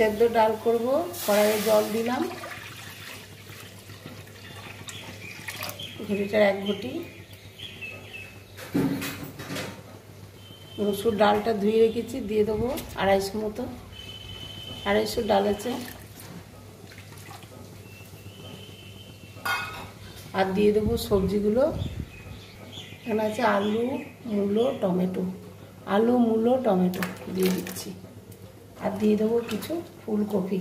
সেদ্ধ ডাল করব। কড়াইয়ে জল দিলাম, ঘটিটার 1 ঘটি। মসুর ডালটা ধুয়ে রেখেছি, দিয়ে দেবো 250 মতো, 250 ডাল আছে। আর দিয়ে দেবো সবজিগুলো। এখানে আছে আলু, মূলো, টমেটো। আলু, মূলো, টমেটো দিয়ে দিচ্ছি। আর দিয়ে দেবো কিছু ফুলকপি।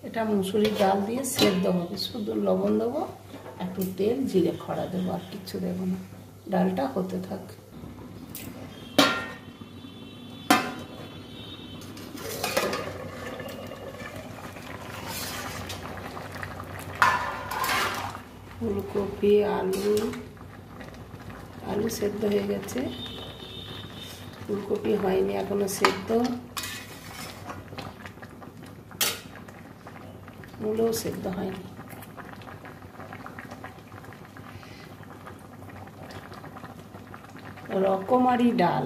এটা মুসুরির ডাল দিয়ে সেদ্ধ হবে, শুধু লবণ দেবো, একটু তেল, জিরে খড়া দেবো, আর কিচ্ছু দেবো না। ডালটা হতে থাক। ফুলকপি, আলু সেদ্ধ হয়ে গেছে, ফুলকপি হয়নি এখনো সেদ্ধ, মূলও সেদ্ধ হয়নি। রকমারি ডাল।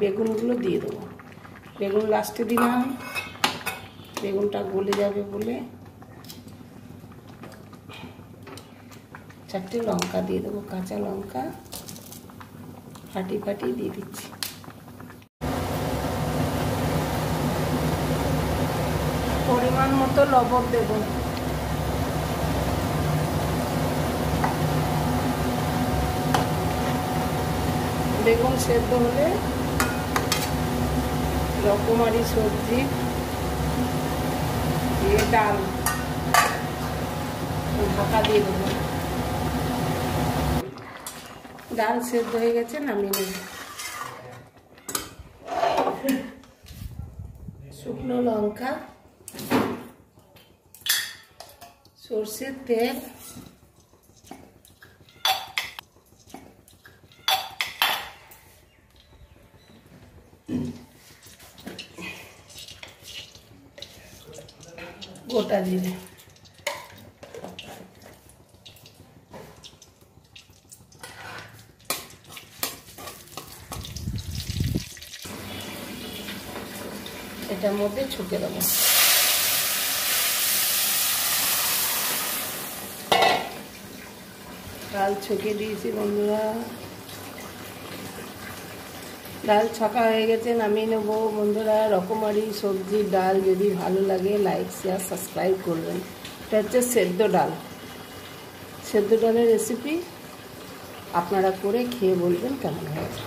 বেগুনগুলো দিয়ে দেবো, বেগুন লাস্টে দিলাম, বেগুনটা গলে যাবে বলে। 4টে লঙ্কা দিয়ে দেবো, কাঁচা লঙ্কা ফাটি দিয়ে দিচ্ছি। পরিমাণ মতো লবণ দেব। বেগুন সেদ্ধ হলে রকমারি সবজি দিয়ে ডাল ঢাকা দিয়ে দেবো। ডাল সেদ্ধ হয়ে গেছে, নামিয়ে নেব। শুকনো লঙ্কা, সরষের তেল, গোটা জিরে, এটার মধ্যে ছুঁকে দেবো। ডাল ছুঁকে দিয়েছি বন্ধুরা। ডাল ছকা হয়ে গেছে, নামিয়ে নেবো বন্ধুরা। রকমারি সবজি ডাল যদি ভালো লাগে লাইক, শেয়ার, সাবস্ক্রাইব করবেন। এটা হচ্ছে সেদ্ধ ডাল। সেদ্ধ ডালের রেসিপি আপনারা করে খেয়ে বলবেন কেমন হয়েছে।